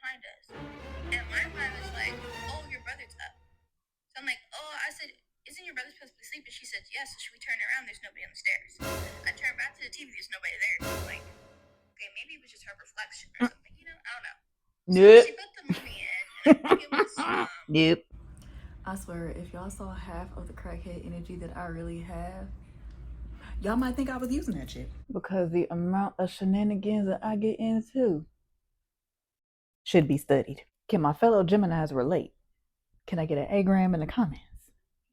behind us. And my mind was like, oh, your brother's up. So I'm like, oh, I said, isn't your brother supposed to be asleep? And she said, yes. So should we turn around? There's nobody on the stairs. I turned back to the TV. There's nobody there. So I'm like, okay, maybe it was just her reflection or something. I don't know. Nope. So she put the movie in. And I think it was... Nope. I swear, if y'all saw half of the crackhead energy that I really have, y'all might think I was using that shit. Because the amount of shenanigans that I get into should be studied. Can my fellow Geminis relate? Can I get an A-gram in the comments?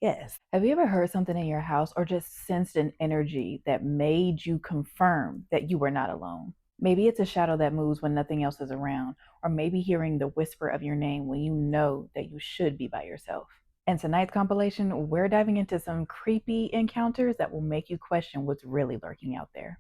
Yes. Have you ever heard something in your house or just sensed an energy that made you confirm that you were not alone? Maybe it's a shadow that moves when nothing else is around, or maybe hearing the whisper of your name when you know that you should be by yourself. In tonight's compilation, we're diving into some creepy encounters that will make you question what's really lurking out there.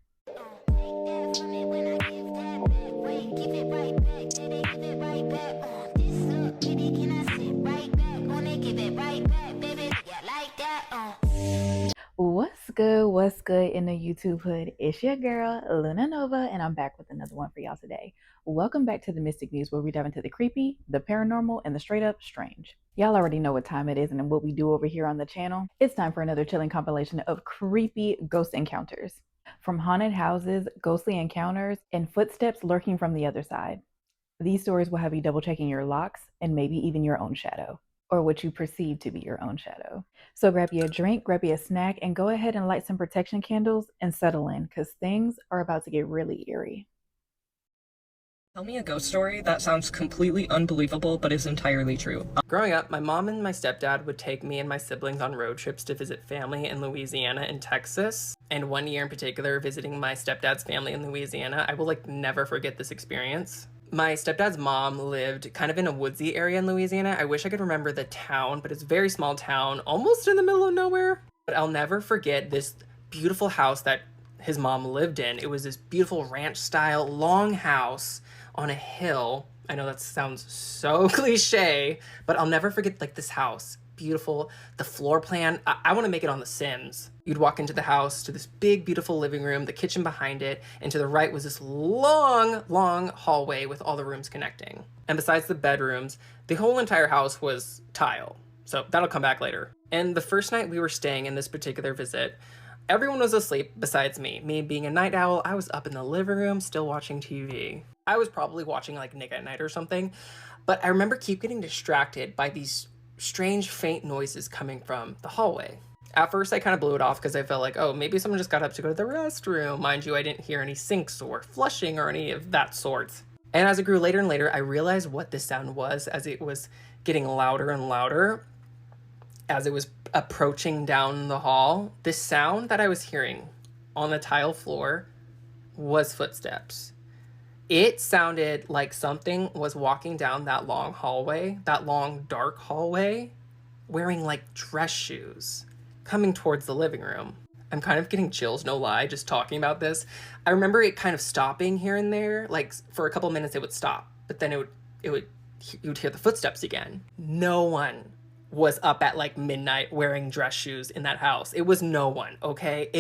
What's good in the YouTube hood? It's your girl, Luna Nova, and I'm back with another one for y'all today. Welcome back to the Mystic Muse, where we dive into the creepy, the paranormal, and the straight up strange. Y'all already know what time it is and what we do over here on the channel. It's time for another chilling compilation of creepy ghost encounters. From haunted houses, ghostly encounters, and footsteps lurking from the other side. These stories will have you double checking your locks and maybe even your own shadow, or what you perceive to be your own shadow. So grab you a drink, grab you a snack, and go ahead and light some protection candles and settle in, because things are about to get really eerie. Tell me a ghost story that sounds completely unbelievable but is entirely true. Growing up, my mom and my stepdad would take me and my siblings on road trips to visit family in Louisiana and Texas. And one year in particular, visiting my stepdad's family in Louisiana, I will never forget this experience. My stepdad's mom lived kind of in a woodsy area in Louisiana. I wish I could remember the town, but it's a very small town, almost in the middle of nowhere. But I'll never forget this beautiful house that his mom lived in. It was this beautiful ranch-style long house on a hill. I know that sounds so cliche, but I'll never forget this house. Beautiful. The floor plan, I want to make it on The Sims. You'd walk into the house to this big, beautiful living room, the kitchen behind it, and to the right was this long, long hallway with all the rooms connecting. And besides the bedrooms, the whole entire house was tile. So that'll come back later. And the first night we were staying in this particular visit, everyone was asleep besides me. Me being a night owl, I was up in the living room still watching TV. I was probably watching Nick at Night or something, but I remember keep getting distracted by these strange faint noises coming from the hallway. At first I kind of blew it off because I felt like, oh, maybe someone just got up to go to the restroom. Mind you, I didn't hear any sinks or flushing or any of that sort. And as it grew later and later, I realized what this sound was as it was getting louder and louder as it was approaching down the hall. This sound that I was hearing on the tile floor was footsteps. It sounded like something was walking down that long hallway, that long dark hallway, wearing dress shoes, coming towards the living room. I'm kind of getting chills, no lie, just talking about this. I remember it kind of stopping here and there, for a couple minutes it would stop, but then you would hear the footsteps again. No one was up at midnight wearing dress shoes in that house. It was no one, okay?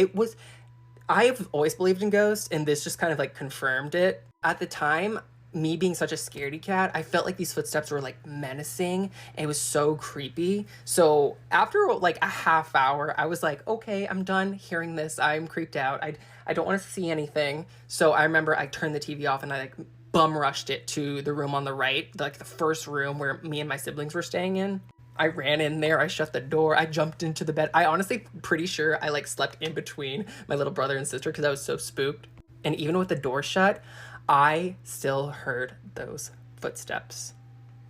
I've always believed in ghosts, and this just kind of confirmed it. At the time, me being such a scaredy cat, I felt like these footsteps were menacing, and it was so creepy. So after a half hour, I was like, okay, I'm done hearing this. I'm creeped out. I don't want to see anything. So I remember I turned the TV off and I bum rushed it to the room on the right, the first room where me and my siblings were staying in. I ran in there, I shut the door, I jumped into the bed. I honestly pretty sure I slept in between my little brother and sister because I was so spooked. And even with the door shut, I still heard those footsteps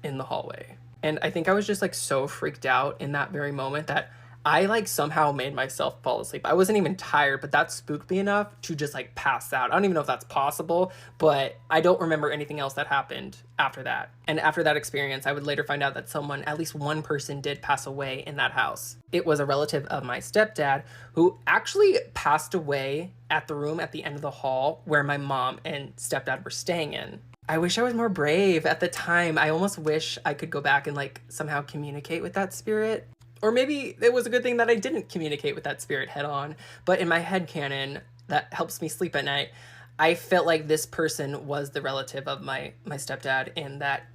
in the hallway. And I think I was just so freaked out in that very moment that I somehow made myself fall asleep. I wasn't even tired, but that spooked me enough to just pass out. I don't even know if that's possible, but I don't remember anything else that happened after that. And after that experience, I would later find out that at least one person did pass away in that house. It was a relative of my stepdad who actually passed away at the room at the end of the hall where my mom and stepdad were staying in. I wish I was more brave at the time. I almost wish I could go back and somehow communicate with that spirit. Or maybe it was a good thing that I didn't communicate with that spirit head on. But in my headcanon, that helps me sleep at night, I felt like this person was the relative of my stepdad, and that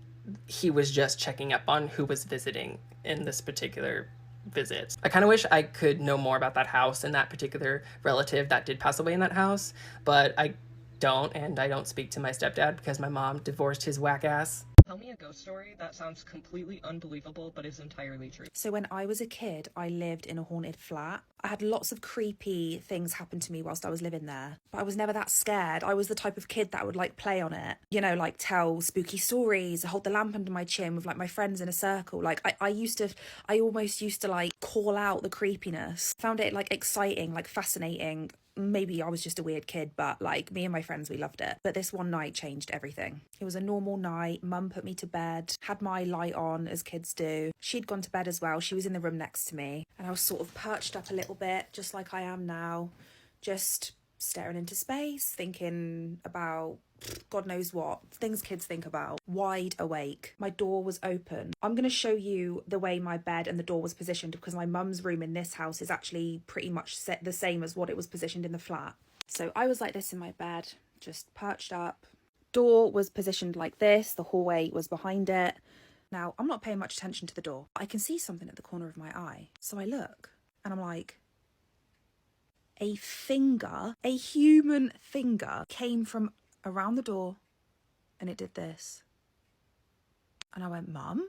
he was just checking up on who was visiting in this particular visit. I kind of wish I could know more about that house and that particular relative that did pass away in that house, but I don't, and I don't speak to my stepdad because my mom divorced his whack ass. Tell me a ghost story that sounds completely unbelievable but is entirely true. So when I was a kid, I lived in a haunted flat. I had lots of creepy things happen to me whilst I was living there, but I was never that scared. I was the type of kid that would like play on it, you know, like tell spooky stories, hold the lamp under my chin with like my friends in a circle. Like I almost used to like call out the creepiness. Found it like exciting, like fascinating. Maybe I was just a weird kid, but like me and my friends, we loved it. But this one night changed everything. It was a normal night. Mum put me to bed, had my light on as kids do. She'd gone to bed as well. She was in the room next to me, and I was sort of perched up a little bit, just like I am now, just staring into space, thinking about God knows what, things kids think about, wide awake. My door was open. I'm going to show you the way my bed and the door was positioned because my mum's room in this house is actually pretty much set the same as what it was positioned in the flat. So I was like this in my bed, just perched up. Door was positioned like this. The hallway was behind it. Now, I'm not paying much attention to the door. I can see something at the corner of my eye. So I look and I'm like, a finger, a human finger came from around the door and it did this. And I went, Mum?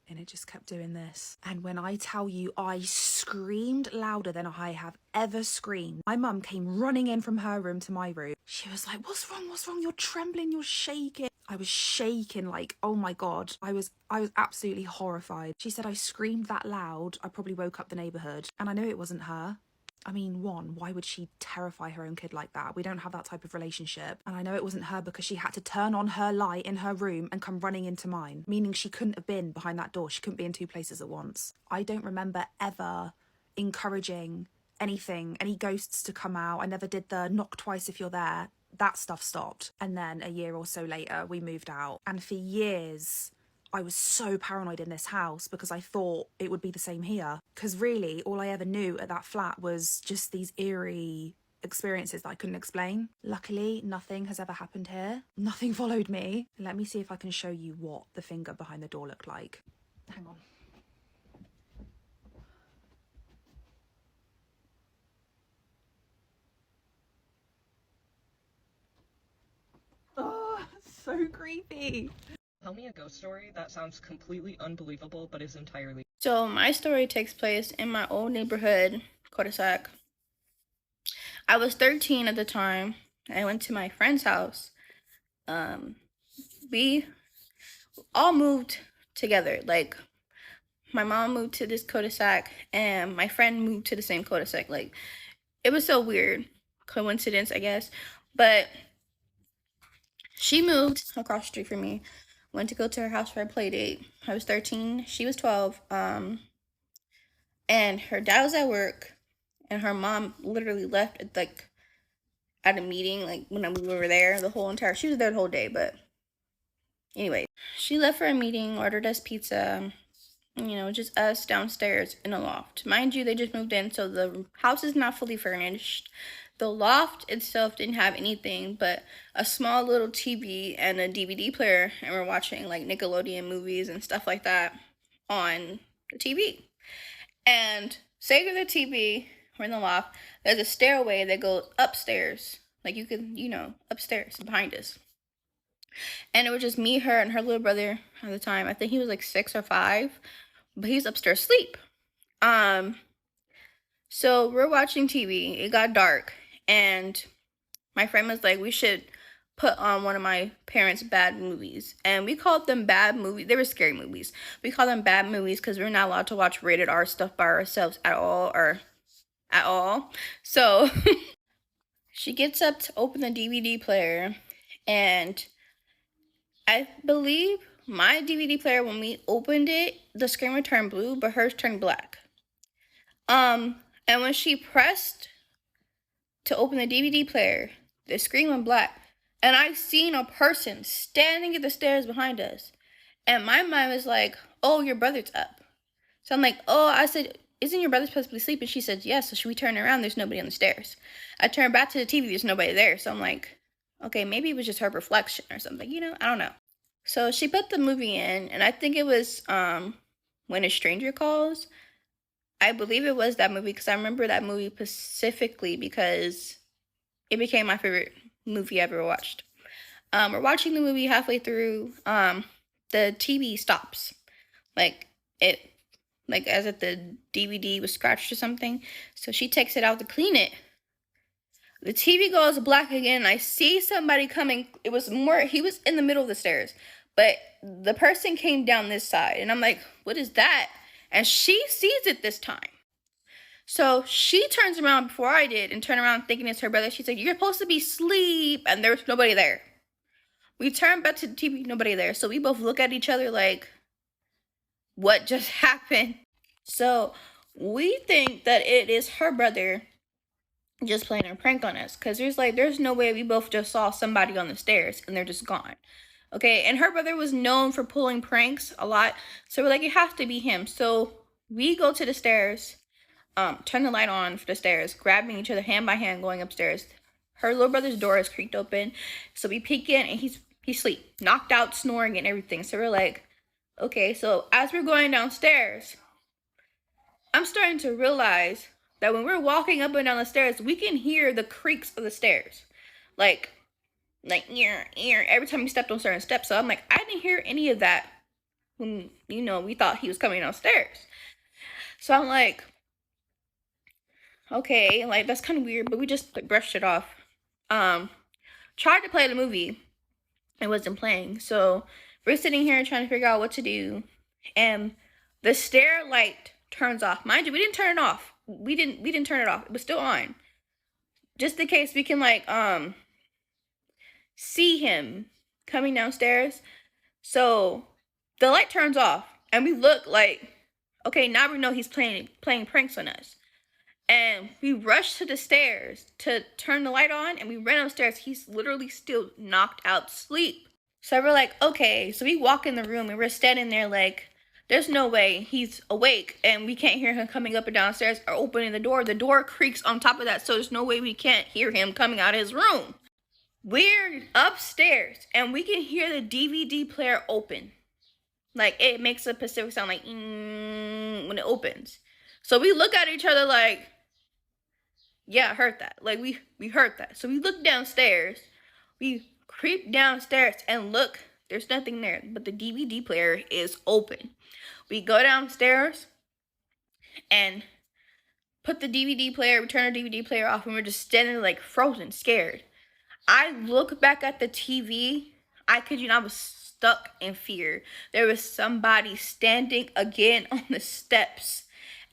And it just kept doing this. And when I tell you, I screamed louder than I have ever screamed. My mum came running in from her room to my room. She was like, what's wrong? You're trembling, you're shaking. I was shaking like, oh my God. I was absolutely horrified. She said I screamed that loud. I probably woke up the neighborhood. And I know it wasn't her. I mean, one, why would she terrify her own kid like that? We don't have that type of relationship. And I know it wasn't her because she had to turn on her light in her room and come running into mine, meaning she couldn't have been behind that door. She couldn't be in two places at once. I don't remember ever encouraging anything, any ghosts to come out. I never did the knock twice if you're there. That stuff stopped. And then a year or so later, we moved out. And for years, I was so paranoid in this house because I thought it would be the same here. Because really, all I ever knew at that flat was just these eerie experiences that I couldn't explain. Luckily, nothing has ever happened here. Nothing followed me. Let me see if I can show you what the finger behind the door looked like. Hang on. Oh, so creepy. Tell me a ghost story that sounds completely unbelievable but is entirely. So my story takes place in my old neighborhood, cul-de-sac. I was 13 at the time. I went to my friend's house. We all moved together. Like, my mom moved to this cul-de-sac and my friend moved to the same cul-de-sac. Like, it was so weird. Coincidence, I guess. But she moved across the street from me. Went to go to her house for a play date. I was 13. She was 12. And her dad was at work. And her mom literally left at a meeting. Like, when we were there, she was there the whole day. But anyway, she left for a meeting, ordered us pizza. You know, just us downstairs in a loft. Mind you, they just moved in, so the house is not fully furnished. The loft itself didn't have anything but a small little TV and a DVD player, and we're watching like Nickelodeon movies and stuff like that on the TV. And save the TV, we're in the loft, there's a stairway that goes upstairs. Like, you could, upstairs behind us. And it was just me, her, and her little brother at the time. I think he was like 6 or 5, but he's upstairs asleep. So we're watching TV. It got dark. And my friend was like, we should put on one of my parents' bad movies. And we called them bad movies. They were scary movies. We call them bad movies because we're not allowed to watch rated R stuff by ourselves at all. So she gets up to open the DVD player. And I believe my DVD player, when we opened it, the screen would turn blue, but hers turned black. And when she pressed to open the DVD player, the screen went black. And I seen a person standing at the stairs behind us. And my mind was like, oh, your brother's up. So I'm like, I said, isn't your brother supposed to be asleep? And she said, yes. So should we turn around? There's nobody on the stairs. I turned back to the TV. There's nobody there. So I'm like, okay, maybe it was just her reflection or something. I don't know. So she put the movie in, and I think it was When a Stranger Calls. I believe it was that movie because I remember that movie specifically because it became my favorite movie I ever watched. We're watching the movie halfway through. The TV stops, like it, like as if the DVD was scratched or something. So she takes it out to clean it. The TV goes black again. I see somebody coming. It was more. He was in the middle of the stairs, but the person came down this side, and I'm like, "What is that?" And she sees it this time. So she turns around before I did and turned around thinking it's her brother. She said, "You're supposed to be asleep," and there's nobody there. We turn back to the TV, nobody there. So we both look at each other like, what just happened? So we think that it is her brother just playing a prank on us. Because there's no way we both just saw somebody on the stairs and they're just gone. Okay, and her brother was known for pulling pranks a lot. So we're like, it has to be him. So we go to the stairs, turn the light on for the stairs, grabbing each other hand by hand, going upstairs. Her little brother's door is creaked open. So we peek in and he's asleep, knocked out, snoring and everything. So we're like, okay. So as we're going downstairs, I'm starting to realize that when we're walking up and down the stairs, we can hear the creaks of the stairs. Like every time we stepped on certain steps. So I'm like, I didn't hear any of that when, we thought he was coming downstairs. So I'm like, okay, like that's kind of weird, but we just brushed it off. Tried to play the movie. It wasn't playing. So we're sitting here trying to figure out what to do. And the stair light turns off. Mind you, we didn't turn it off. We didn't turn it off. It was still on. Just in case we can see him coming downstairs. So the light turns off and we look like, okay, now we know he's playing pranks on us. And we rush to the stairs to turn the light on and we ran upstairs. He's literally still knocked out to sleep. So we're like, okay. So we walk in the room and we're standing there like, there's no way he's awake and we can't hear him coming up and downstairs or opening the door. The door creaks on top of that, so there's no way we can't hear him coming out of his room. We're upstairs and we can hear the DVD player open. Like it makes a Pacific sound like when it opens. So we look at each other like, yeah, I heard that. Like we heard that. So we look downstairs. We creep downstairs and look, there's nothing there, but the DVD player is open. We go downstairs and put the DVD player, turn the DVD player off, and we're just standing like frozen, scared. I look back at the TV. I kid you not, I was stuck in fear. There was somebody standing again on the steps.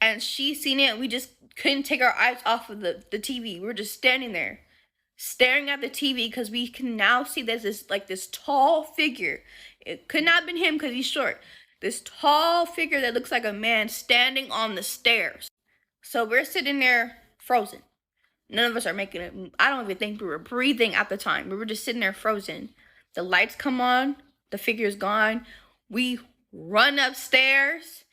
And she seen it and we just couldn't take our eyes off of the TV. We were just standing there, staring at the TV because we can now see there's this tall figure. It could not have been him because he's short. This tall figure that looks like a man standing on the stairs. So we're sitting there frozen. None of us are making it. I don't even think we were breathing at the time. We were just sitting there frozen. The lights come on. The figure's gone. We run upstairs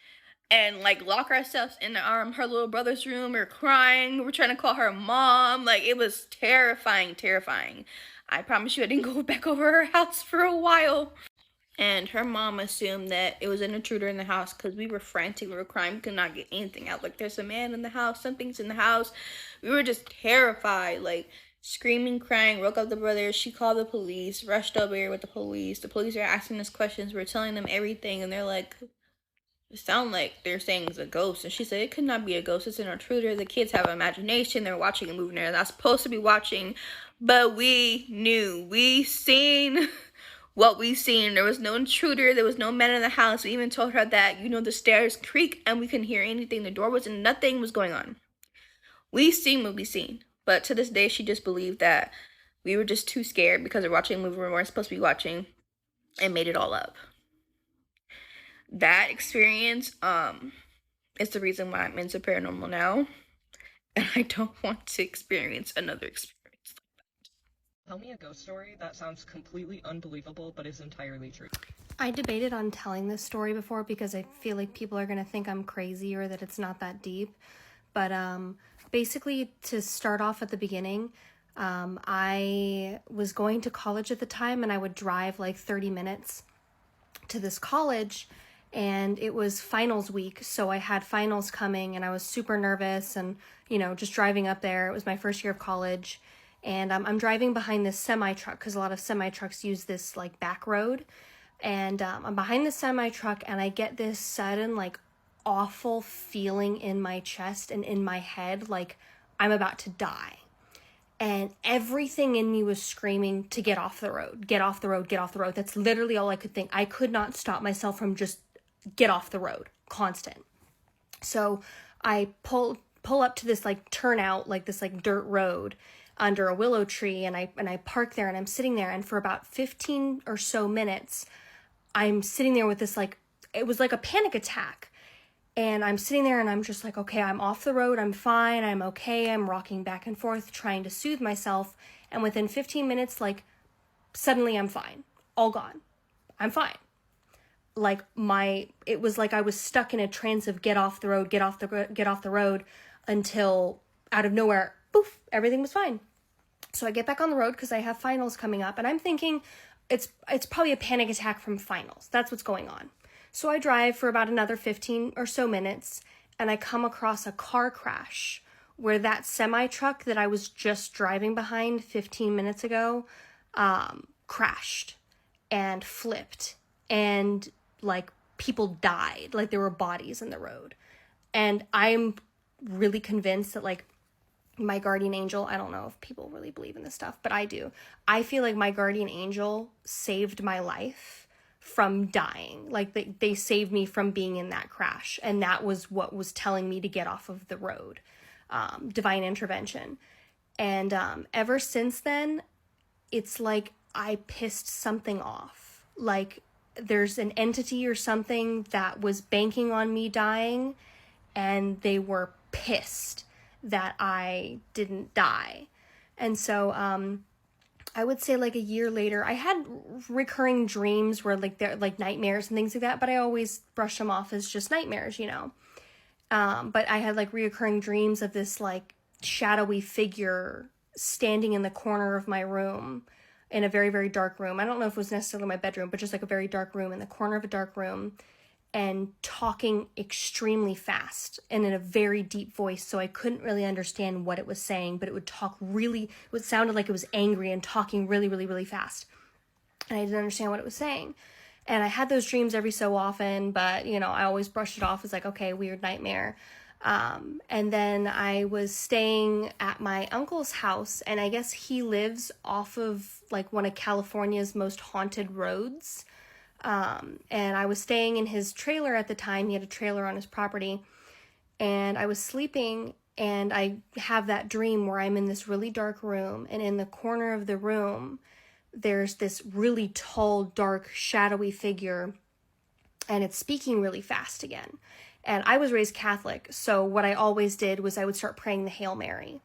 and lock ourselves in her little brother's room. We're crying. We're trying to call her mom. It was terrifying. I promise you I didn't go back over her house for a while. And her mom assumed that it was an intruder in the house because we were frantic, we were crying, we could not get anything out. There's a man in the house, something's in the house. We were just terrified, screaming, crying, woke up the brothers. She called the police, rushed over here with the police. The police are asking us questions, we're telling them everything, and they're like, it sounds like they're saying it's a ghost. And she said, it could not be a ghost, it's an intruder. The kids have imagination, they're watching a movie they're not supposed to be watching. But we knew, we seen what we seen. There was no intruder, there was no man in the house. We even told her that, the stairs creak and we couldn't hear anything. The door was and nothing was going on. We seen what we seen. But to this day, she just believed that we were just too scared because we're watching a movie we weren't supposed to be watching and made it all up. That experience is the reason why I'm into paranormal now. And I don't want to experience another experience. Tell me a ghost story that sounds completely unbelievable but is entirely true. I debated on telling this story before because I feel like people are going to think I'm crazy or that it's not that deep. But basically, to start off at the beginning, I was going to college at the time and I would drive 30 minutes to this college, and it was finals week. So I had finals coming and I was super nervous and, just driving up there. It was my first year of college. And I'm driving behind this semi truck because a lot of semi trucks use this like back road. And I'm behind the semi truck and I get this sudden like awful feeling in my chest and in my head like I'm about to die. And everything in me was screaming to get off the road, get off the road, get off the road. That's literally all I could think. I could not stop myself from just get off the road, constant. So I pull up to this like turnout, like this like dirt road under a willow tree, and I park there and I'm sitting there, and for about 15 or so minutes, I'm sitting there with this like, it was like a panic attack. And I'm sitting there and I'm just like, okay, I'm off the road. I'm fine. I'm okay. I'm rocking back and forth, trying to soothe myself. And within 15 minutes, like, suddenly I'm fine. All gone. I'm fine. Like it was like I was stuck in a trance of get off the road, get off the road, until out of nowhere, poof, everything was fine. So I get back on the road because I have finals coming up, and I'm thinking it's probably a panic attack from finals. That's what's going on. So I drive for about another 15 or so minutes, and I come across a car crash where that semi-truck that I was just driving behind 15 minutes ago crashed and flipped, and like people died, like there were bodies in the road. And I'm really convinced that like my guardian angel, I don't know if people really believe in this stuff, but I do. I feel like my guardian angel saved my life from dying. Like they saved me from being in that crash, and that was what was telling me to get off of the road. Divine intervention. And ever since then, it's like I pissed something off. Like there's an entity or something that was banking on me dying, and they were pissed that I didn't die. And so I would say like a year later, I had recurring dreams where like they're like nightmares and things like that, but I always brush them off as just nightmares, But I had like reoccurring dreams of this like shadowy figure standing in the corner of my room, in a very, very dark room. I don't know if it was necessarily my bedroom, but just like a very dark room, in the corner of a dark room, and talking extremely fast and in a very deep voice. So I couldn't really understand what it was saying, but it would talk really, it sounded like it was angry and talking really, really, really fast. And I didn't understand what it was saying. And I had those dreams every so often, but I always brushed it off as like, okay, weird nightmare. And then I was staying at my uncle's house, and I guess he lives off of like one of California's most haunted roads. And I was staying in his trailer at the time. He had a trailer on his property, and I was sleeping, and I have that dream where I'm in this really dark room, and in the corner of the room, there's this really tall, dark, shadowy figure, and it's speaking really fast again. And I was raised Catholic, so what I always did was I would start praying the Hail Mary,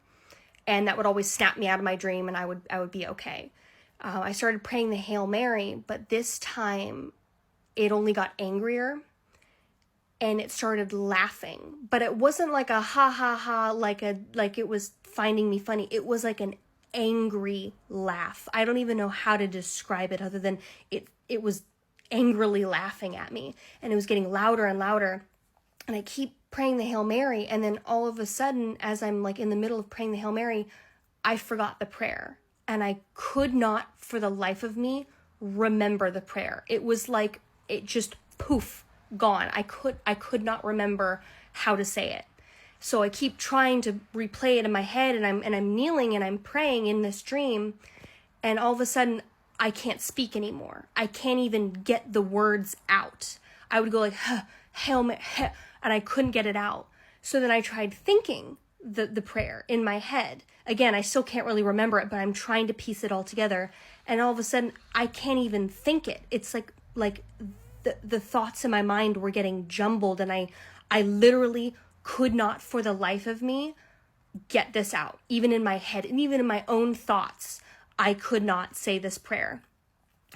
and that would always snap me out of my dream, and I would be okay. I started praying the Hail Mary, but this time it only got angrier, and it started laughing. But it wasn't like a ha ha ha, like it was finding me funny. It was like an angry laugh. I don't even know how to describe it other than it was angrily laughing at me, and it was getting louder and louder. And I keep praying the Hail Mary, and then all of a sudden, as I'm like in the middle of praying the Hail Mary, I forgot the prayer. And I could not, for the life of me, remember the prayer. It was like, it just poof, gone. I could not remember how to say it. So I keep trying to replay it in my head, and I'm kneeling and I'm praying in this dream, and all of a sudden I can't speak anymore. I can't even get the words out. I would go like, Hail Mary, and I couldn't get it out. So then I tried thinking the prayer in my head. Again, I still can't really remember it, but I'm trying to piece it all together. And all of a sudden, I can't even think it. It's like the thoughts in my mind were getting jumbled, and I literally could not, for the life of me, get this out. Even in my head, and even in my own thoughts, I could not say this prayer.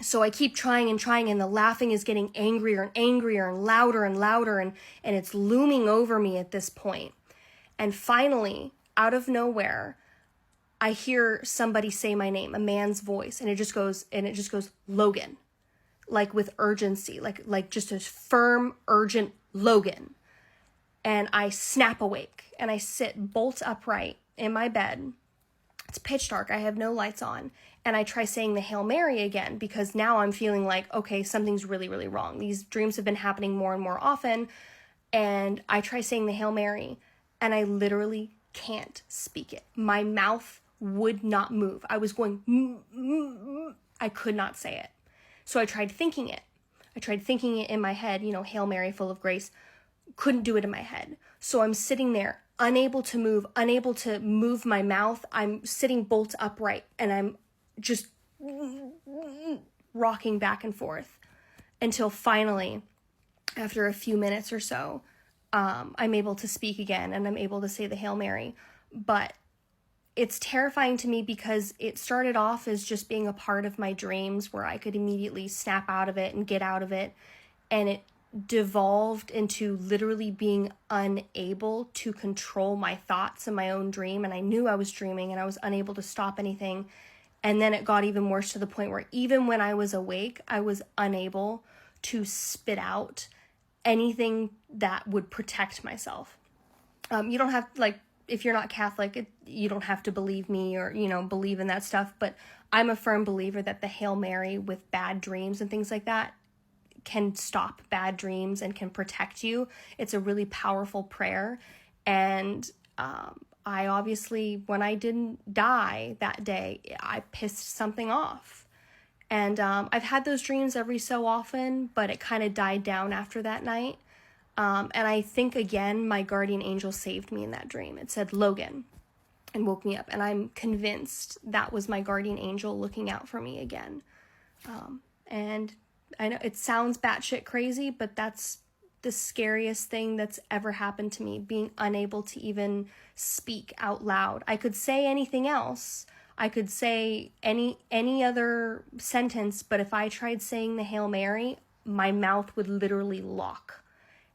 So I keep trying, and the laughing is getting angrier and angrier and louder, and it's looming over me at this point. And finally, out of nowhere, I hear somebody say my name, a man's voice, and it just goes, Logan. like with urgency, like just a firm, urgent Logan. And I snap awake and I sit bolt upright in my bed. It's pitch dark. I have no lights on. And I try saying the Hail Mary again, because now I'm feeling like, okay, something's really, really wrong. These dreams have been happening more and more often. And I try saying the Hail Mary, and I literally can't speak it. My mouth would not move. I was going, I could not say it. So I tried thinking it. I tried thinking it in my head, you know, Hail Mary, full of grace. Couldn't do it in my head. So I'm sitting there, unable to move my mouth. I'm sitting bolt upright, and I'm just rocking back and forth until finally, after a few minutes or so, I'm able to speak again, and I'm able to say the Hail Mary. But it's terrifying to me because it started off as just being a part of my dreams where I could immediately snap out of it and get out of it. And it devolved into literally being unable to control my thoughts in my own dream. And I knew I was dreaming and I was unable to stop anything. And then it got even worse to the point where even when I was awake, I was unable to spit out anything that would protect myself. You don't have, like, if you're not Catholic, you don't have to believe me or, you know, believe in that stuff. But I'm a firm believer that the Hail Mary with bad dreams and things like that can stop bad dreams and can protect you. It's a really powerful prayer. And I obviously, when I didn't die that day, I pissed something off. And I've had those dreams every so often, but it kind of died down after that night. And I think, again, my guardian angel saved me in that dream. It said Logan and woke me up. And I'm convinced that was my guardian angel looking out for me again. And I know it sounds batshit crazy, but that's the scariest thing that's ever happened to me, being unable to even speak out loud. I could say anything else. I could say any other sentence, but if I tried saying the Hail Mary, my mouth would literally lock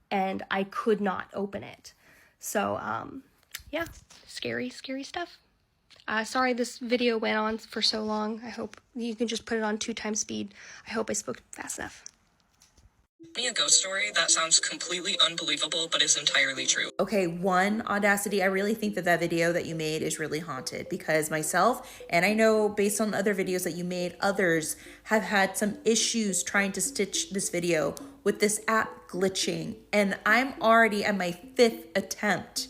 and I could not open it. So, yeah, scary, scary stuff. Sorry this video went on for so long. I hope you can just put it on 2x speed. I hope I spoke fast enough. Me a ghost story that sounds completely unbelievable but is entirely true. Okay, one, Audacity, I really think that video that you made is really haunted, because myself, and I know based on other videos that you made, others have had some issues trying to stitch this video with this app glitching, and I'm already at my 5th attempt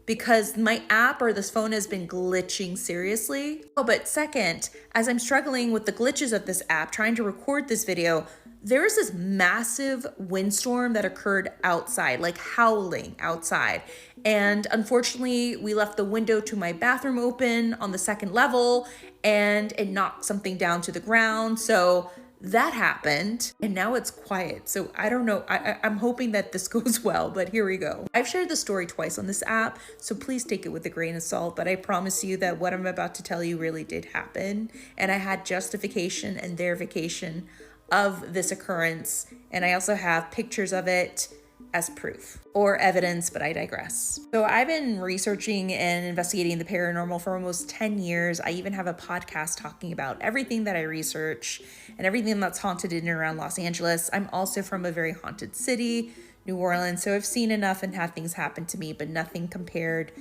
because my app or this phone has been glitching seriously. Oh, but second, as I'm struggling with the glitches of this app, trying to record this video, there was this massive windstorm that occurred outside, like howling outside. And unfortunately, we left the window to my bathroom open on the 2nd level and it knocked something down to the ground. So that happened and now it's quiet. So I don't know. I'm hoping that this goes well, but here we go. I've shared the story twice on this app, so please take it with a grain of salt, but I promise you that what I'm about to tell you really did happen. And I had justification and verification of this occurrence, and I also have pictures of it as proof or evidence, but I digress. So I've been researching and investigating the paranormal for almost 10 years. I even have a podcast talking about everything that I research and everything that's haunted in and around Los Angeles. I'm also from a very haunted city, New Orleans, so I've seen enough and had things happen to me, but nothing compared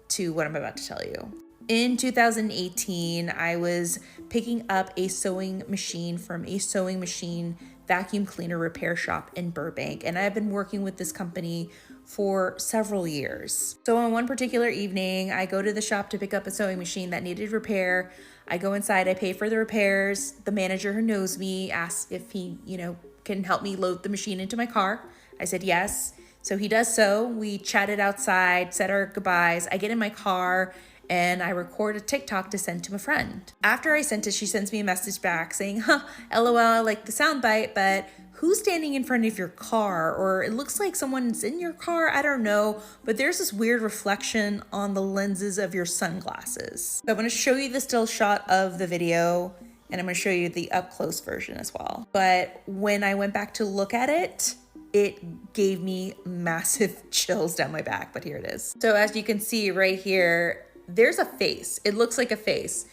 to what I'm about to tell you. In 2018, I was picking up a sewing machine from a sewing machine vacuum cleaner repair shop in Burbank, and I've been working with this company for several years. So on one particular evening, I go to the shop to pick up a sewing machine that needed repair. I go inside, I pay for the repairs. The manager who knows me asks if he, can help me load the machine into my car. I said yes. So he does so. We chatted outside, said our goodbyes. I get in my car and I record a TikTok to send to a friend. After I sent it, she sends me a message back saying, LOL, I like the soundbite, but who's standing in front of your car? Or it looks like someone's in your car, I don't know, but there's this weird reflection on the lenses of your sunglasses. So I'm gonna show you the still shot of the video, and I'm gonna show you the up close version as well. But when I went back to look at it, it gave me massive chills down my back, but here it is. So as you can see right here, there's a face. It looks like a face.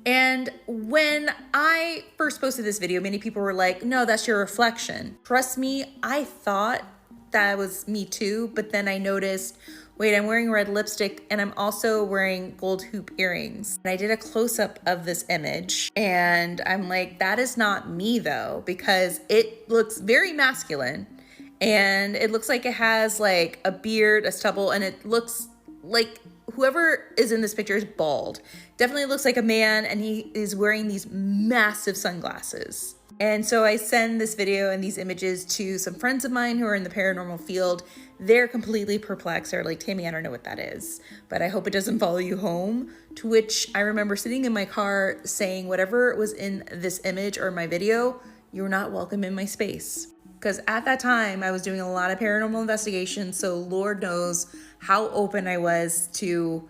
And when I first posted this video, many people were like, no, that's your reflection. Trust me, I thought that was me too, but then I noticed, wait, I'm wearing red lipstick and I'm also wearing gold hoop earrings. And I did a close-up of this image and I'm like, that is not me though, because it looks very masculine and it looks like it has like a beard, a stubble, and it looks like whoever is in this picture is bald. Definitely looks like a man, and he is wearing these massive sunglasses. And so I send this video and these images to some friends of mine who are in the paranormal field. They're completely perplexed. They're like, Tammy, I don't know what that is, but I hope it doesn't follow you home. To which I remember sitting in my car saying, whatever was in this image or my video, you're not welcome in my space. Because at that time, I was doing a lot of paranormal investigations, so Lord knows how open I was to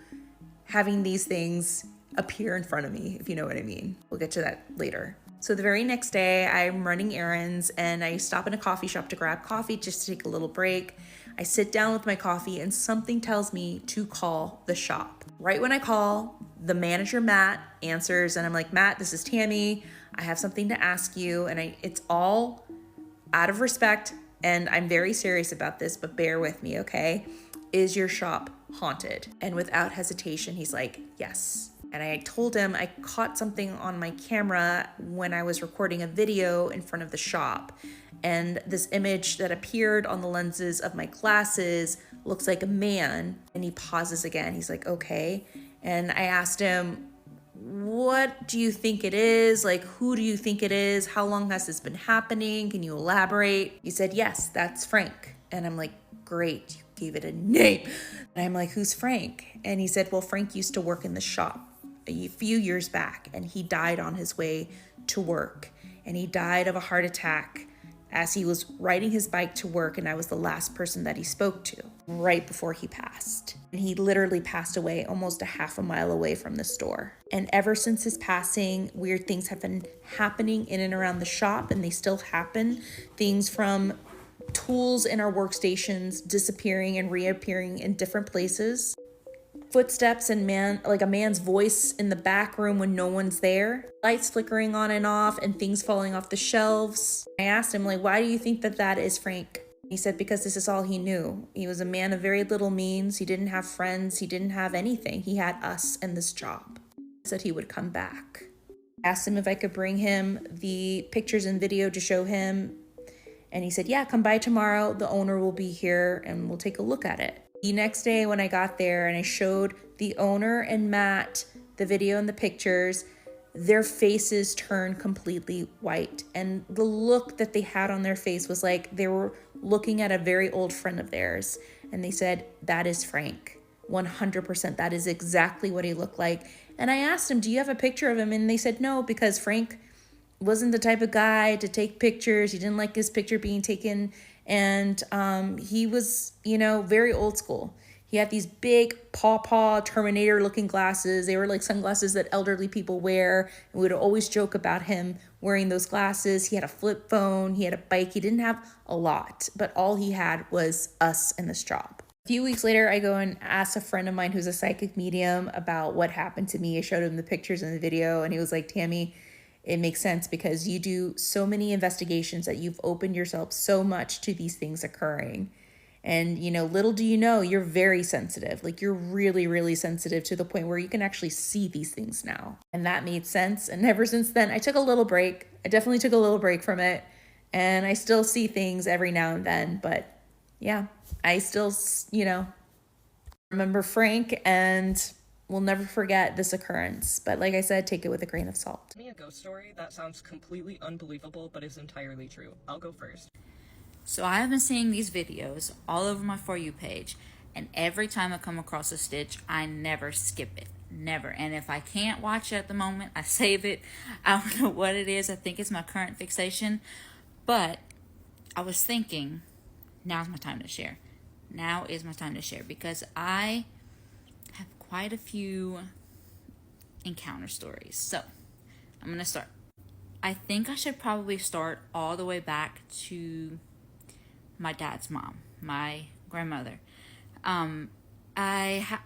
having these things appear in front of me, if you know what I mean. We'll get to that later. So the very next day, I'm running errands and I stop in a coffee shop to grab coffee just to take a little break. I sit down with my coffee and something tells me to call the shop. Right when I call, the manager, Matt, answers and I'm like, Matt, this is Tammy. I have something to ask you. And it's all out of respect, and I'm very serious about this, but bear with me, okay? Is your shop haunted? And without hesitation, he's like, yes. And I told him I caught something on my camera when I was recording a video in front of the shop. And this image that appeared on the lenses of my glasses looks like a man. And he pauses again. He's like, okay. And I asked him, what do you think it is? Like, who do you think it is? How long has this been happening? Can you elaborate? He said, yes, that's Frank. And I'm like, great, you gave it a name. And I'm like, who's Frank? And he said, well, Frank used to work in the shop a few years back, and he died on his way to work. And he died of a heart attack as he was riding his bike to work, and I was the last person that he spoke to right before he passed. And he literally passed away almost a half a mile away from the store. And ever since his passing, weird things have been happening in and around the shop, and they still happen. Things from tools in our workstations disappearing and reappearing in different places. Footsteps and a man's voice in the back room when no one's there. Lights flickering on and off and things falling off the shelves. I asked him, like, why do you think that is Frank? He said, because this is all he knew. He was a man of very little means. He didn't have friends. He didn't have anything. He had us and this job. He said he would come back. I asked him if I could bring him the pictures and video to show him. And he said, yeah, come by tomorrow. The owner will be here and we'll take a look at it. The next day when I got there and I showed the owner and Matt the video and the pictures, their faces turned completely white. And the look that they had on their face was like they were looking at a very old friend of theirs. And they said, that is Frank. 100%. That is exactly what he looked like. And I asked him, do you have a picture of him? And they said no, because Frank wasn't the type of guy to take pictures. He didn't like his picture being taken. And he was, very old school. He had these big paw Terminator looking glasses. They were like sunglasses that elderly people wear. And we would always joke about him wearing those glasses. He had a flip phone. He had a bike. He didn't have a lot, but all he had was us and this job. A few weeks later, I go and ask a friend of mine who's a psychic medium about what happened to me. I showed him the pictures and the video, and he was like, Tammy, it makes sense because you do so many investigations that you've opened yourself so much to these things occurring. And, little do you know, you're very sensitive. Like, you're really, really sensitive to the point where you can actually see these things now. And that made sense. And ever since then, I took a little break. I definitely took a little break from it. And I still see things every now and then. But yeah, I still, remember Frank and we'll never forget this occurrence. But like I said, take it with a grain of salt. Me a ghost story that sounds completely unbelievable but is entirely true. I'll go first. So I have been seeing these videos all over my For You page, and every time I come across a stitch, I never skip it. Never. And if I can't watch it at the moment, I save it. I don't know what it is. I think it's my current fixation. But I was thinking, now's my time to share. Now is my time to share because I have quite a few encounter stories. So I'm going to start. I think I should probably start all the way back to my dad's mom, my grandmother. I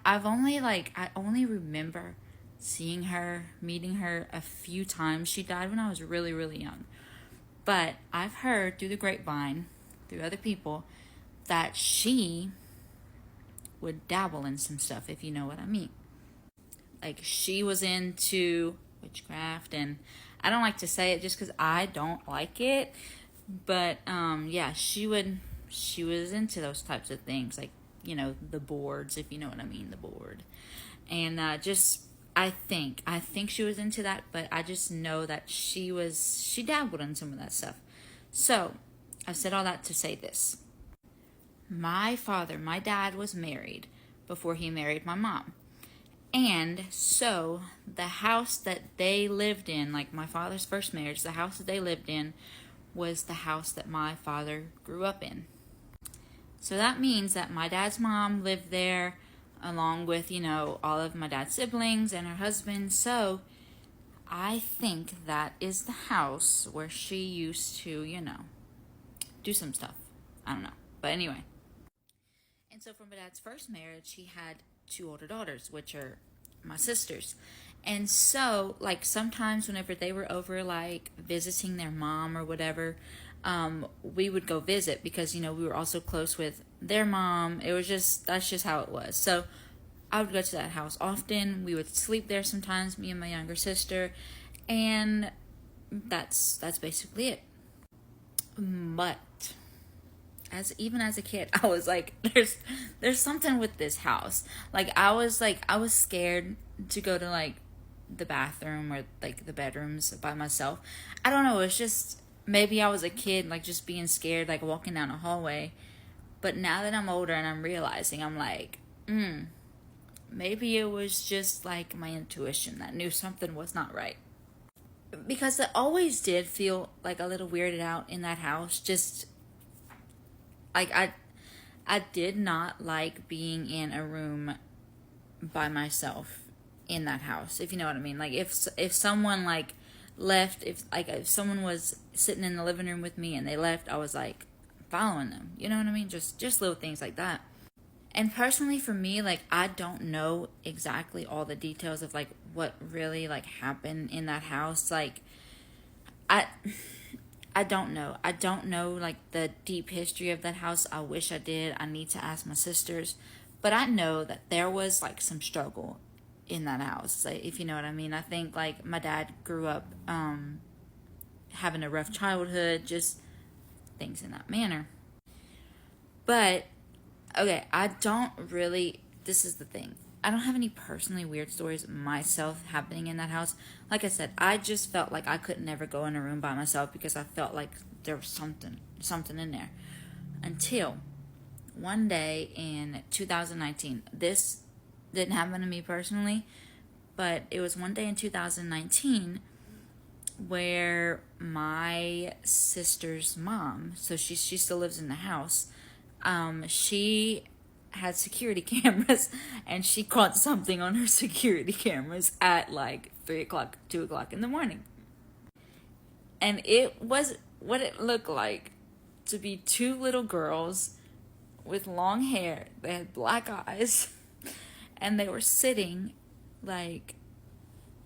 only remember seeing her, meeting her a few times. She died when I was really, really young. But I've heard through the grapevine, through other people, that she would dabble in some stuff, if you know what I mean. Like, she was into witchcraft, and I don't like to say it just because I don't like it, but yeah, she was into those types of things, like, you know, the boards, if you know what I mean, the board. And I think she was into that, but I just know that she dabbled in some of that stuff. So I've said all that to say this. My dad was married before he married my mom. And so the house that they lived in, like my father's first marriage, the house that they lived in was the house that my father grew up in. So that means that my dad's mom lived there along with, you know, all of my dad's siblings and her husband. So I think that is the house where she used to, you know, do some stuff. I don't know. But anyway. And so from my dad's first marriage, he had 2 older daughters, which are my sisters. And so, like, sometimes whenever they were over, like, visiting their mom or whatever, we would go visit because, you know, we were also close with their mom. That's just how it was. So I would go to that house often. We would sleep there sometimes, me and my younger sister. And that's basically it. But even as a kid, I was like, there's something with this house. I was scared to go to, like, the bathroom or, like, the bedrooms by myself. I don't know, it's just, maybe I was a kid, like, just being scared, like, walking down a hallway. But now that I'm older and I'm realizing, I'm like, maybe it was just, like, my intuition that knew something was not right. Because I always did feel, like, a little weirded out in that house. Just, like, I did not like being in a room by myself in that house, if you know what I mean. Like, if someone, like, left, if someone was sitting in the living room with me and they left, I was, like, following them, you know what I mean? Just little things like that. And personally, for me, like, I don't know exactly all the details of, like, what really, like, happened in that house. Like, I don't know. I don't know, like, the deep history of that house. I wish I did. I need to ask my sisters. But I know that there was, like, some struggle in that house, like, if you know what I mean. I think, like, my dad grew up having a rough childhood, just things in that manner. But, okay, this is the thing. I don't have any personally weird stories myself happening in that house. Like I said, I just felt like I could never go in a room by myself because I felt like there was something in there. Until one day in 2019, this didn't happen to me personally, but it was one day in 2019 where my sister's mom, so she still lives in the house, she had security cameras, and she caught something on her security cameras at like 3 o'clock, 2 o'clock in the morning. And it was what it looked like to be 2 little girls with long hair. They had black eyes, and they were sitting like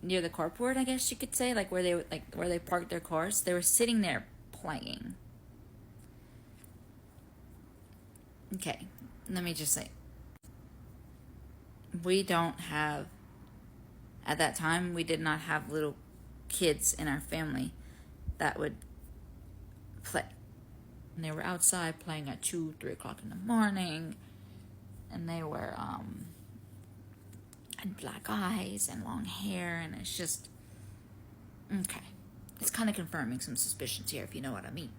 near the carport, I guess you could say, like where they parked their cars. They were sitting there playing. Okay, let me just say, at that time, we did not have little kids in our family that would play. And they were outside playing at 2, 3 o'clock in the morning, and they were, had black eyes and long hair, and it's just, okay. It's kind of confirming some suspicions here, if you know what I mean.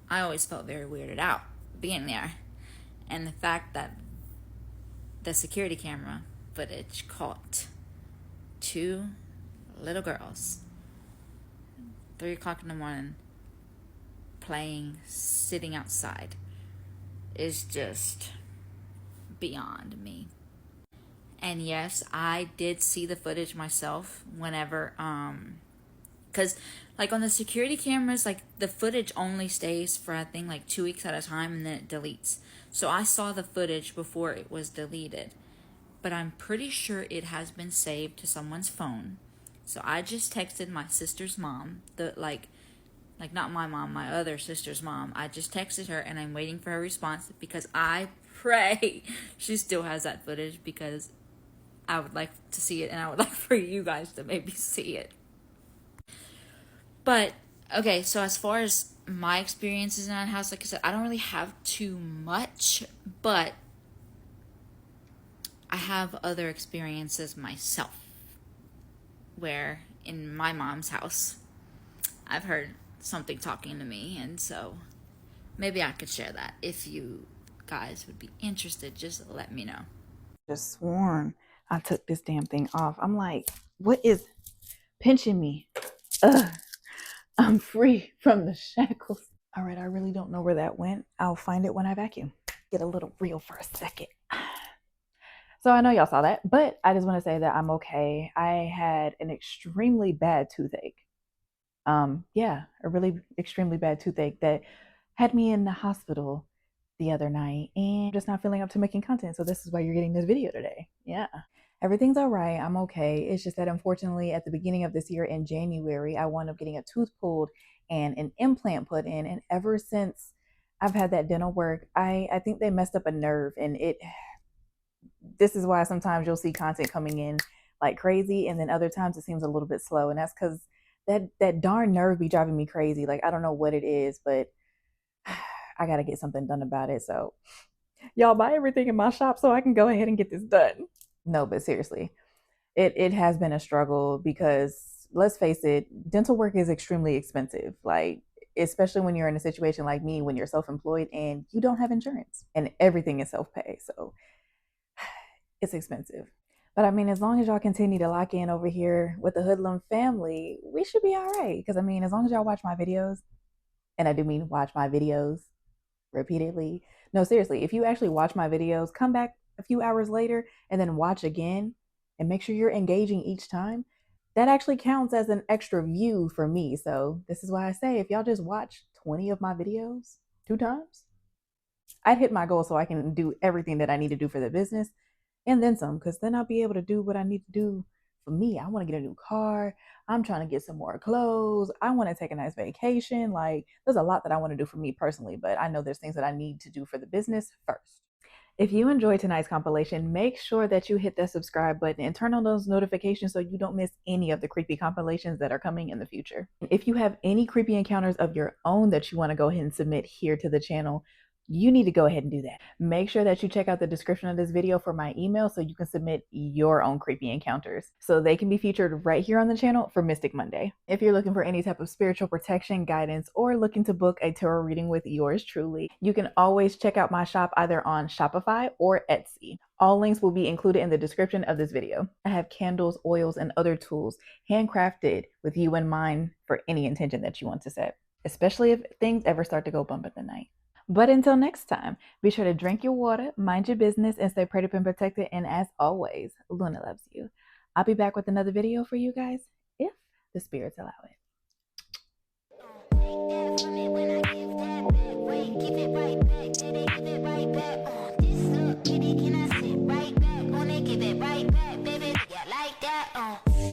I always felt very weirded out being there, and the fact that the security camera footage caught 2 little girls 3 o'clock in the morning playing, sitting outside, is just beyond me. And yes, I did see the footage myself whenever, because like on the security cameras, like the footage only stays for I think like 2 weeks at a time, and then it deletes. So I saw the footage before it was deleted, but I'm pretty sure it has been saved to someone's phone. So I just texted my sister's mom, not my mom, my other sister's mom. I just texted her and I'm waiting for her response because I pray she still has that footage, because I would like to see it and I would like for you guys to maybe see it. But, okay, so as far as my experiences in that house, like I said, I don't really have too much, but I have other experiences myself, where in my mom's house, I've heard something talking to me, and so maybe I could share that. If you guys would be interested, just let me know. Just sworn I took this damn thing off. I'm like, what is pinching me? Ugh, I'm free from the shackles. All right, I really don't know where that went. I'll find it when I vacuum. Get a little real for a second. So I know y'all saw that, but I just want to say that I'm okay. I had an extremely bad toothache. Yeah, a really extremely bad toothache that had me in the hospital the other night, and I'm just not feeling up to making content. So this is why you're getting this video today. Yeah. Everything's all right. I'm okay. It's just that unfortunately at the beginning of this year in January, I wound up getting a tooth pulled and an implant put in. And ever since I've had that dental work, I think they messed up a nerve, and this is why sometimes you'll see content coming in like crazy, and then other times it seems a little bit slow. And that's because that darn nerve be driving me crazy. Like, I don't know what it is, but I got to get something done about it. So y'all buy everything in my shop so I can go ahead and get this done. No, but seriously, it has been a struggle because let's face it, dental work is extremely expensive. Like, especially when you're in a situation like me, when you're self-employed and you don't have insurance and everything is self-pay. So it's expensive. But I mean, as long as y'all continue to lock in over here with the Hoodlum family, we should be all right. Because I mean, as long as y'all watch my videos, and I do mean watch my videos repeatedly. No, seriously, if you actually watch my videos, come back a few hours later and then watch again and make sure you're engaging each time, that actually counts as an extra view for me. So this is why I say, if y'all just watch 20 of my videos 2 times, I'd hit my goal so I can do everything that I need to do for the business and then some, because then I'll be able to do what I need to do for me. I want to get a new car. I'm trying to get some more clothes. I want to take a nice vacation. Like, there's a lot that I want to do for me personally, but I know there's things that I need to do for the business first. If you enjoyed tonight's compilation, make sure that you hit that subscribe button and turn on those notifications so you don't miss any of the creepy compilations that are coming in the future. If you have any creepy encounters of your own that you want to go ahead and submit here to the channel, you need to go ahead and do that. Make sure that you check out the description of this video for my email so you can submit your own creepy encounters so they can be featured right here on the channel for Mystic Monday. If you're looking for any type of spiritual protection, guidance, or looking to book a tarot reading with yours truly, you can always check out my shop either on Shopify or Etsy. All links will be included in the description of this video. I have candles, oils, and other tools handcrafted with you in mind for any intention that you want to set, especially if things ever start to go bump in the night. But until next time, be sure to drink your water, mind your business, and stay prayed up and protected. And as always, Luna loves you. I'll be back with another video for you guys if the spirits allow it.